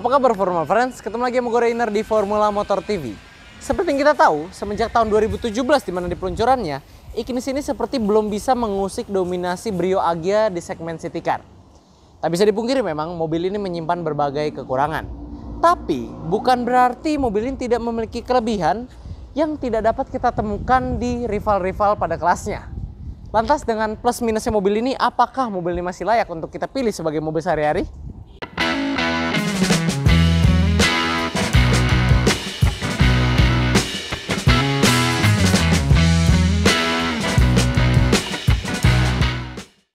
Apa kabar Formula Friends? Ketemu lagi sama gue Rainer di Formula Motor TV. Seperti yang kita tahu, semenjak tahun 2017 di mana di peluncurannya, Ignis ini seperti belum bisa mengusik dominasi Brio Agya di segmen city car. Tak bisa dipungkiri memang mobil ini menyimpan berbagai kekurangan. Tapi bukan berarti mobil ini tidak memiliki kelebihan yang tidak dapat kita temukan di rival-rival pada kelasnya. Lantas dengan plus minusnya mobil ini, apakah mobil ini masih layak untuk kita pilih sebagai mobil sehari-hari?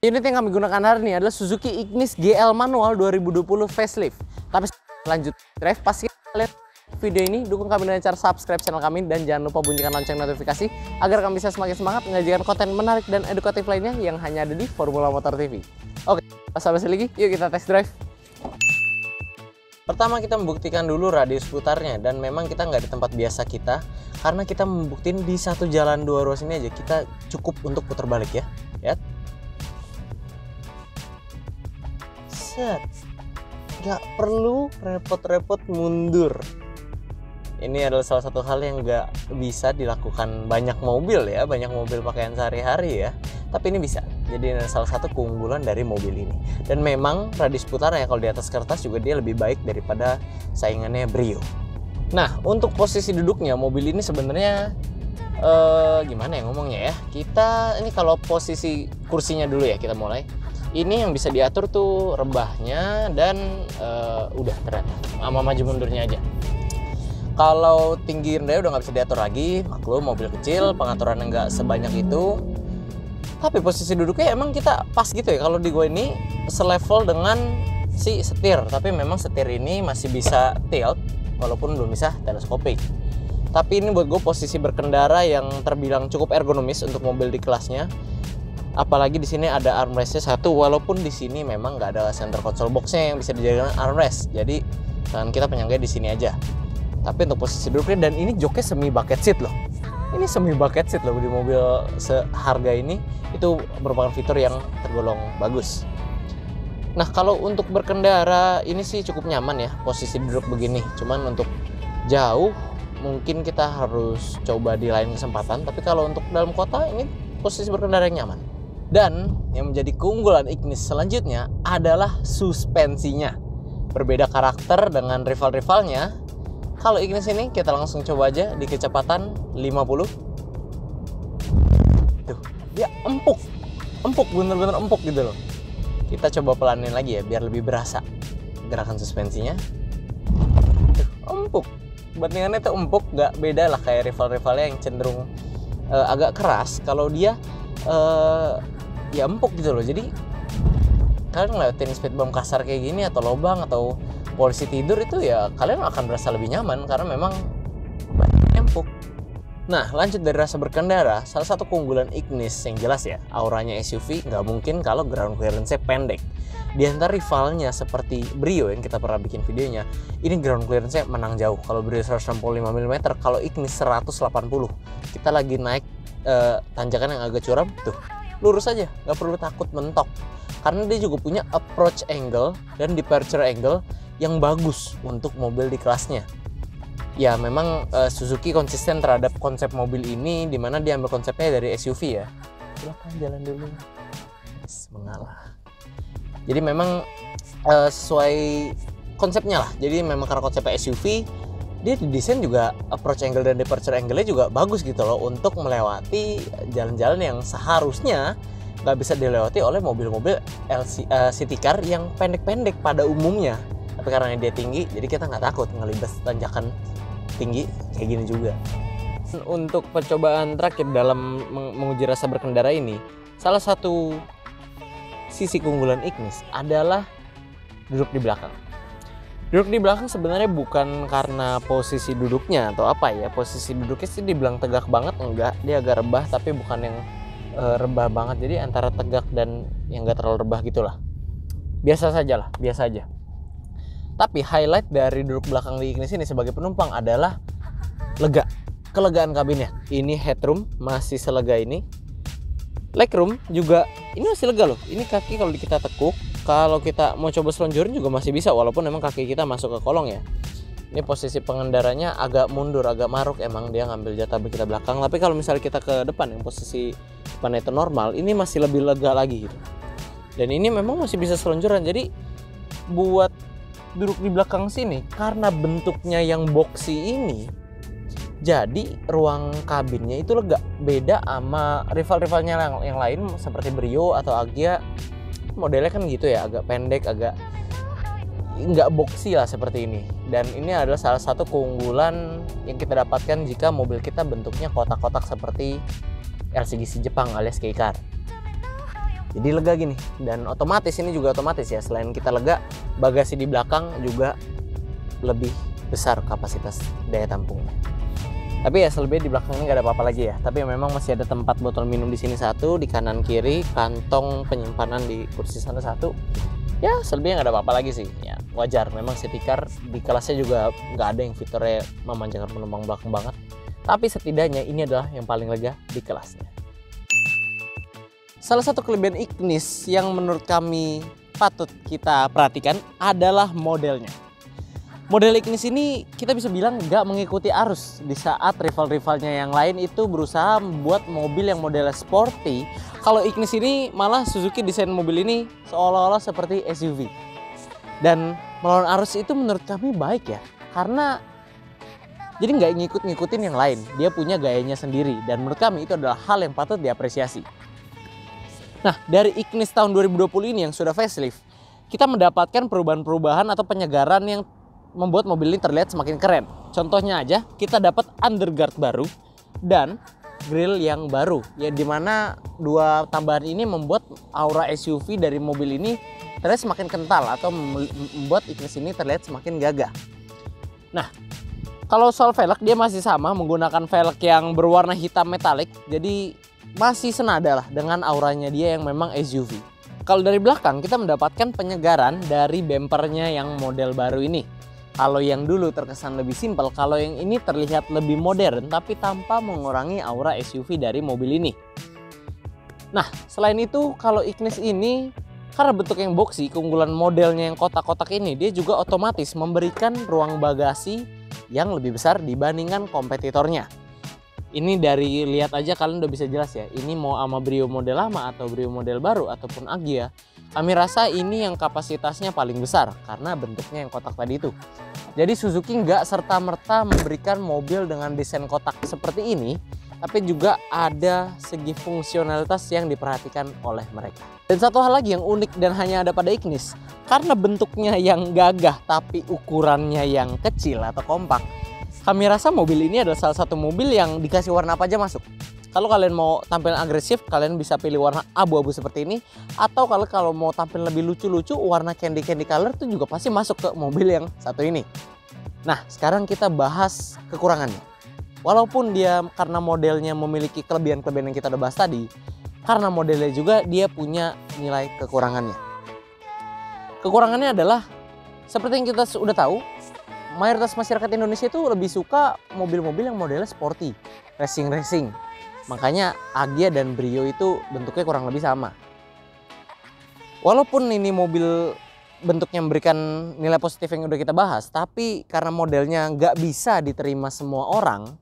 Unit yang kami gunakan hari ini adalah Suzuki Ignis GL manual 2020 facelift. Tapi lanjut drive, pastikan kalian video ini dukung kami dengan cara subscribe channel kami dan jangan lupa bunyikan lonceng notifikasi agar kami bisa semakin semangat menyajikan konten menarik dan edukatif lainnya yang hanya ada di Formula Motor TV. Oke, basa-basi lagi, yuk kita test drive. Pertama kita membuktikan dulu radius putarnya, dan memang kita nggak di tempat biasa kita karena kita membuktiin di satu jalan dua ruas ini aja kita cukup untuk putar balik ya. Lihat. Gak perlu repot-repot mundur. Ini adalah salah satu hal yang gak bisa dilakukan banyak mobil ya, banyak mobil pakaian sehari-hari ya, tapi ini bisa. Jadi ini salah satu keunggulan dari mobil ini. Dan memang radius putarnya kalau di atas kertas juga dia lebih baik daripada saingannya Brio. Nah, untuk posisi duduknya mobil ini sebenarnya gimana ya ngomongnya ya. Kita ini kalau posisi kursinya dulu ya, kita mulai. Ini yang bisa diatur tuh rebahnya dan udah ternyata sama maju mundurnya aja. Kalau tinggi rendahnya udah nggak bisa diatur lagi, maklum mobil kecil pengaturannya nggak sebanyak itu. Tapi posisi duduknya emang kita pas gitu ya. Kalau di gue ini selevel dengan si setir, tapi memang setir ini masih bisa tilt walaupun belum bisa teleskopik. Tapi ini buat gue posisi berkendara yang terbilang cukup ergonomis untuk mobil di kelasnya. Apalagi di sini ada armrestnya satu, walaupun di sini memang nggak ada center console boxnya yang bisa dijadikan armrest. Jadi tangan kita penyangganya di sini aja. Tapi untuk posisi duduknya, dan ini joknya semi bucket seat loh. Ini semi bucket seat loh di mobil seharga ini, itu merupakan fitur yang tergolong bagus. Nah kalau untuk berkendara ini sih cukup nyaman ya posisi duduk begini. Cuman untuk jauh mungkin kita harus coba di lain kesempatan. Tapi kalau untuk dalam kota ini posisi berkendara yang nyaman. Dan yang menjadi keunggulan Ignis selanjutnya adalah suspensinya. Berbeda karakter dengan rival-rivalnya. Kalau Ignis ini kita langsung coba aja di kecepatan 50. Tuh, dia empuk. Empuk, bener-bener empuk gitu loh. Kita coba pelanin lagi ya biar lebih berasa gerakan suspensinya. Tuh, empuk. Bandingannya tuh empuk, gak beda lah kayak rival-rivalnya yang cenderung agak keras. Kalau dia ya empuk gitu loh. Jadi kalian ngelewatin speed bump kasar kayak gini atau lobang atau polisi tidur itu ya kalian akan berasa lebih nyaman karena memang empuk. Nah lanjut dari rasa berkendara, salah satu keunggulan Ignis yang jelas ya auranya SUV nggak mungkin kalau ground clearance-nya pendek. Di antara rivalnya seperti Brio yang kita pernah bikin videonya, ini ground clearance-nya menang jauh. Kalau Brio 165 mm, kalau Ignis 180. Kita lagi naik tanjakan yang agak curam, tuh lurus aja, nggak perlu takut mentok. Karena dia juga punya approach angle dan departure angle yang bagus untuk mobil di kelasnya. Ya memang Suzuki konsisten terhadap konsep mobil ini, dimana dia ambil konsepnya dari SUV ya. Silakan jalan dulu. Mengalah. Jadi memang sesuai konsepnya lah. Jadi memang karena konsepnya SUV, dia didesain juga approach angle dan departure angle-nya juga bagus gitu loh untuk melewati jalan-jalan yang seharusnya nggak bisa dilewati oleh mobil-mobil city car yang pendek-pendek pada umumnya. Tapi karena dia tinggi, jadi kita nggak takut ngelibas tanjakan tinggi kayak gini juga. Untuk percobaan terakhir dalam menguji rasa berkendara ini, salah satu sisi keunggulan Ignis adalah duduk di belakang. Duduk di belakang sebenarnya bukan karena posisi duduknya atau apa ya. Posisi duduknya sih dibilang tegak banget enggak, dia agak rebah tapi bukan yang rebah banget. Jadi antara tegak dan yang enggak terlalu rebah gitulah. Biasa saja lah, biasa aja. Tapi highlight dari duduk belakang di Ignis ini sebagai penumpang adalah lega. Kelegaan kabinnya. Ini headroom masih selega ini. Legroom juga ini masih lega loh. Ini kaki kalau kita tekuk kalau kita mau coba selonjorin juga masih bisa, walaupun memang kaki kita masuk ke kolong ya. Ini posisi pengendaranya agak mundur, agak maruk, emang dia ngambil jatah kita belakang. Tapi kalau misalnya kita ke depan yang posisi depan itu normal, ini masih lebih lega lagi gitu. Dan ini memang masih bisa selonjoran. Jadi buat duduk di belakang sini, karena bentuknya yang boxy ini, jadi ruang kabinnya itu lega. Beda sama rival-rivalnya yang lain seperti Brio atau Agya, modelnya kan gitu ya, agak pendek, agak nggak boxy lah seperti ini. Dan ini adalah salah satu keunggulan yang kita dapatkan jika mobil kita bentuknya kotak-kotak seperti LCGC Jepang alias K-Car. Jadi lega gini, dan otomatis ini juga otomatis ya, selain kita lega, bagasi di belakang juga lebih besar kapasitas daya tampungnya. Tapi ya selebihnya di belakang ini nggak ada apa-apa lagi ya. Tapi memang masih ada tempat botol minum di sini satu, di kanan kiri, kantong penyimpanan di kursi sana satu. Ya selebihnya nggak ada apa-apa lagi sih. Ya wajar, memang City Car di kelasnya juga nggak ada yang fiturnya memanjakan penumpang belakang banget. Tapi setidaknya ini adalah yang paling lega di kelasnya. Salah satu kelebihan Ignis yang menurut kami patut kita perhatikan adalah modelnya. Model Ignis ini kita bisa bilang nggak mengikuti arus, di saat rival-rivalnya yang lain itu berusaha membuat mobil yang modelnya sporty. Kalau Ignis ini malah Suzuki desain mobil ini seolah-olah seperti SUV. Dan melawan arus itu menurut kami baik ya, karena jadi nggak ngikut-ngikutin yang lain. Dia punya gayanya sendiri, dan menurut kami itu adalah hal yang patut diapresiasi. Nah, dari Ignis tahun 2020 ini yang sudah facelift, kita mendapatkan perubahan-perubahan atau penyegaran yang membuat mobil ini terlihat semakin keren. Contohnya aja, kita dapat underguard baru dan grill yang baru, ya, dimana dua tambahan ini membuat aura SUV dari mobil ini terlihat semakin kental atau membuat Ignis ini terlihat semakin gagah. Nah, kalau soal velg, dia masih sama menggunakan velg yang berwarna hitam metalik, jadi masih senada lah dengan auranya dia yang memang SUV. Kalau dari belakang kita mendapatkan penyegaran dari bempernya yang model baru ini. Kalau yang dulu terkesan lebih simpel, kalau yang ini terlihat lebih modern tapi tanpa mengurangi aura SUV dari mobil ini. Nah, selain itu kalau Ignis ini karena bentuk yang boxy, keunggulan modelnya yang kotak-kotak ini, dia juga otomatis memberikan ruang bagasi yang lebih besar dibandingkan kompetitornya. Ini dari lihat aja kalian udah bisa jelas ya, ini mau sama Brio model lama atau Brio model baru ataupun Agya, kami rasa ini yang kapasitasnya paling besar karena bentuknya yang kotak tadi itu. Jadi Suzuki nggak serta-merta memberikan mobil dengan desain kotak seperti ini, tapi juga ada segi fungsionalitas yang diperhatikan oleh mereka. Dan satu hal lagi yang unik dan hanya ada pada Ignis, karena bentuknya yang gagah tapi ukurannya yang kecil atau kompak, kami rasa mobil ini adalah salah satu mobil yang dikasih warna apa aja masuk. Kalau kalian mau tampil agresif, kalian bisa pilih warna abu-abu seperti ini. Atau kalau mau tampil lebih lucu-lucu, warna candy color itu juga pasti masuk ke mobil yang satu ini. Nah, sekarang kita bahas kekurangannya. Walaupun dia karena modelnya memiliki kelebihan-kelebihan yang kita udah bahas tadi, karena modelnya juga dia punya nilai kekurangannya. Kekurangannya adalah seperti yang kita sudah tahu, mayoritas masyarakat Indonesia itu lebih suka mobil-mobil yang modelnya sporty, racing. Makanya Agya dan Brio itu bentuknya kurang lebih sama. Walaupun ini mobil bentuknya memberikan nilai positif yang udah kita bahas, tapi karena modelnya nggak bisa diterima semua orang,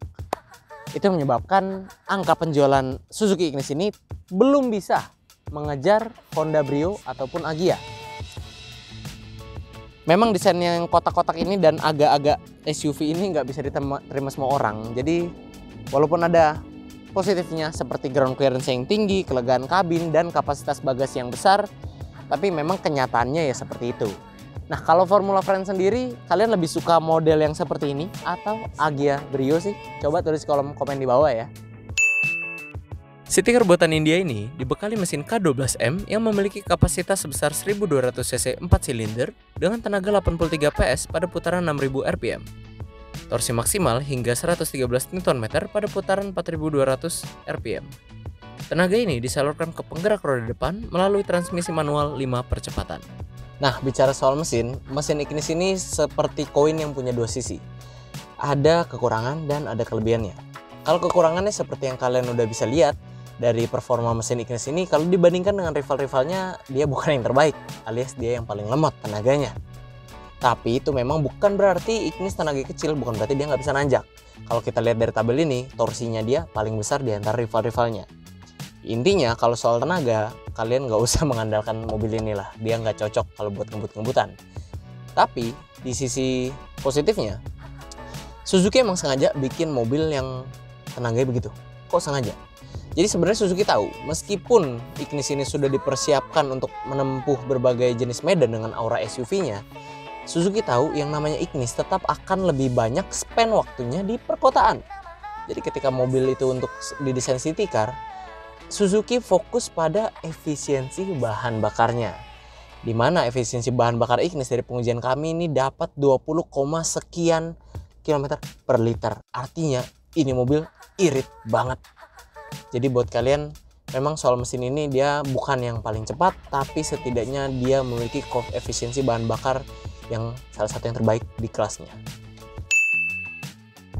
itu menyebabkan angka penjualan Suzuki Ignis ini belum bisa mengejar Honda Brio ataupun Agya. Memang desain yang kotak-kotak ini dan agak-agak SUV ini nggak bisa diterima semua orang. Jadi walaupun ada positifnya seperti ground clearance yang tinggi, kelegaan kabin, dan kapasitas bagasi yang besar, tapi memang kenyataannya ya seperti itu. Nah, kalau Formula Friends sendiri, kalian lebih suka model yang seperti ini atau Agya Brio sih? Coba tulis kolom komen di bawah ya. City Car buatan India ini dibekali mesin K12M yang memiliki kapasitas sebesar 1200 cc 4 silinder dengan tenaga 83 PS pada putaran 6000 rpm. Torsi maksimal hingga 113 Nm pada putaran 4200 rpm. Tenaga ini disalurkan ke penggerak roda depan melalui transmisi manual 5 percepatan. Nah, bicara soal mesin Ignis ini seperti koin yang punya dua sisi. Ada kekurangan dan ada kelebihannya. Kalau kekurangannya seperti yang kalian udah bisa lihat, dari performa mesin Ignis ini, kalau dibandingkan dengan rival-rivalnya, dia bukan yang terbaik, alias dia yang paling lemot tenaganya. Tapi itu memang bukan berarti Ignis tenaga kecil, bukan berarti dia nggak bisa nanjak. Kalau kita lihat dari tabel ini, torsinya dia paling besar di antara rival-rivalnya. Intinya kalau soal tenaga, kalian nggak usah mengandalkan mobil inilah, dia nggak cocok kalau buat ngebut-ngebutan. Tapi di sisi positifnya, Suzuki emang sengaja bikin mobil yang tenaganya begitu. Kok sengaja? Jadi sebenarnya Suzuki tahu, meskipun Ignis ini sudah dipersiapkan untuk menempuh berbagai jenis medan dengan aura SUV-nya, Suzuki tahu yang namanya Ignis tetap akan lebih banyak spend waktunya di perkotaan. Jadi ketika mobil itu untuk didesain city car, Suzuki fokus pada efisiensi bahan bakarnya. Di mana efisiensi bahan bakar Ignis dari pengujian kami ini dapat 20, sekian kilometer per liter. Artinya ini mobil irit banget. Jadi buat kalian, memang soal mesin ini dia bukan yang paling cepat, tapi setidaknya dia memiliki efisiensi bahan bakar yang salah satu yang terbaik di kelasnya.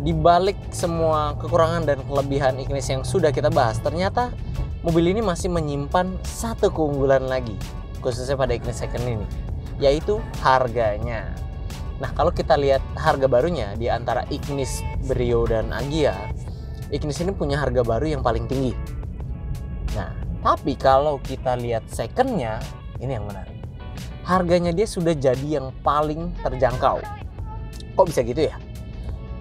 Di balik semua kekurangan dan kelebihan Ignis yang sudah kita bahas, ternyata mobil ini masih menyimpan satu keunggulan lagi, khususnya pada Ignis second ini, yaitu harganya. Nah, kalau kita lihat harga barunya di antara Ignis, Brio, dan Agya, Ignis ini punya harga baru yang paling tinggi. Nah, tapi kalau kita lihat secondnya, ini yang menarik. Harganya dia sudah jadi yang paling terjangkau. Kok bisa gitu ya?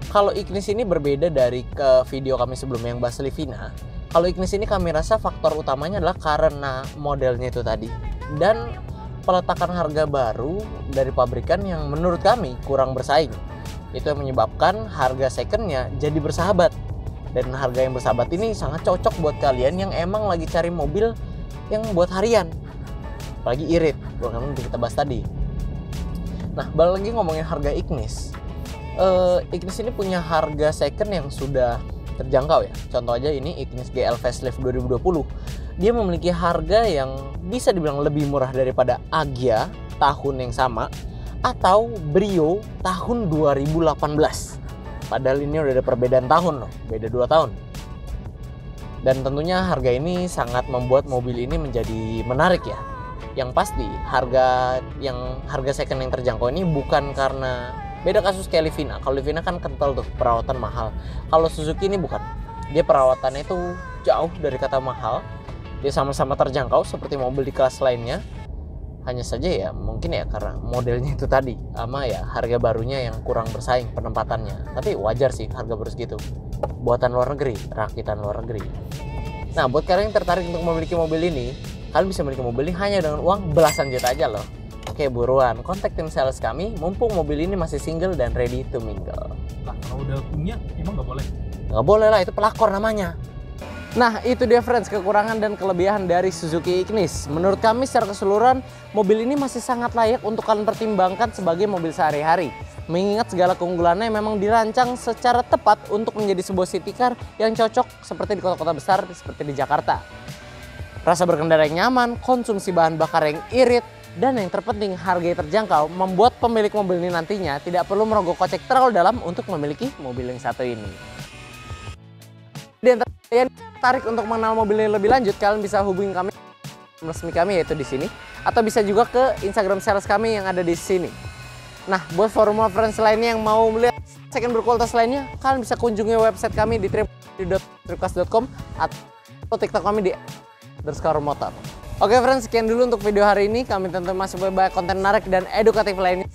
Kalau Ignis ini berbeda dari ke video kami sebelumnya yang bahas Livina. Kalau Ignis ini kami rasa faktor utamanya adalah karena modelnya itu tadi. Dan peletakan harga baru dari pabrikan yang menurut kami kurang bersaing. Itu yang menyebabkan harga secondnya jadi bersahabat. Dan harga yang bersahabat ini sangat cocok buat kalian yang emang lagi cari mobil yang buat harian. Apalagi irit, buat kamu kita bahas tadi. Nah, balik lagi ngomongin harga Ignis. Ignis ini punya harga second yang sudah terjangkau ya. Contoh aja ini Ignis GL Facelift 2020. Dia memiliki harga yang bisa dibilang lebih murah daripada Agya tahun yang sama atau Brio tahun 2018. Padahal ini udah ada perbedaan tahun loh, beda 2 tahun. Dan tentunya harga ini sangat membuat mobil ini menjadi menarik ya. Yang pasti harga second yang terjangkau ini bukan karena beda kasus kayak Livina. Kalau Livina kan kental tuh, perawatan mahal. Kalau Suzuki ini bukan. Dia perawatannya itu jauh dari kata mahal. Dia sama-sama terjangkau seperti mobil di kelas lainnya. Hanya saja ya mungkin ya karena modelnya itu tadi, sama ya harga barunya yang kurang bersaing penempatannya. Tapi wajar sih harga baru segitu. Buatan luar negeri, rakitan luar negeri. Nah, buat kalian yang tertarik untuk memiliki mobil ini, kalian bisa memiliki mobil ini hanya dengan uang belasan juta aja loh. Oke, buruan kontak tim sales kami, mumpung mobil ini masih single dan ready to mingle. Lah, kalau udah punya emang nggak boleh? Nggak boleh lah, itu pelakor namanya. Nah, itu dia friends, kekurangan dan kelebihan dari Suzuki Ignis. Menurut kami secara keseluruhan, mobil ini masih sangat layak untuk kalian pertimbangkan sebagai mobil sehari-hari. Mengingat segala keunggulannya memang dirancang secara tepat untuk menjadi sebuah city car yang cocok seperti di kota-kota besar seperti di Jakarta. Rasa berkendara yang nyaman, konsumsi bahan bakar yang irit, dan yang terpenting harga yang terjangkau membuat pemilik mobil ini nantinya tidak perlu merogoh kocek terlalu dalam untuk memiliki mobil yang satu ini. Dan yang tertarik untuk mengenal mobil ini lebih lanjut, kalian bisa hubungi kami resmi kami yaitu di sini, atau bisa juga ke Instagram sales kami yang ada di sini. Nah, buat formula friends lainnya yang mau melihat second berkualitas lainnya, kalian bisa kunjungi website kami di www.tripcast.com atau TikTok kami di _motor. Oke friends, sekian dulu untuk video hari ini. Kami tentu masih banyak konten menarik dan edukatif lainnya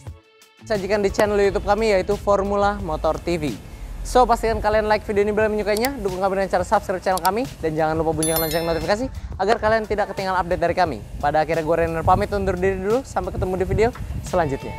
sajikan di channel YouTube kami yaitu Formula Motor TV. So, pastikan kalian like video ini bila menyukainya, dukung kami dengan cara subscribe channel kami, dan jangan lupa bunyikan lonceng notifikasi agar kalian tidak ketinggalan update dari kami. Pada akhirnya gue Renner pamit undur diri dulu, sampai ketemu di video selanjutnya.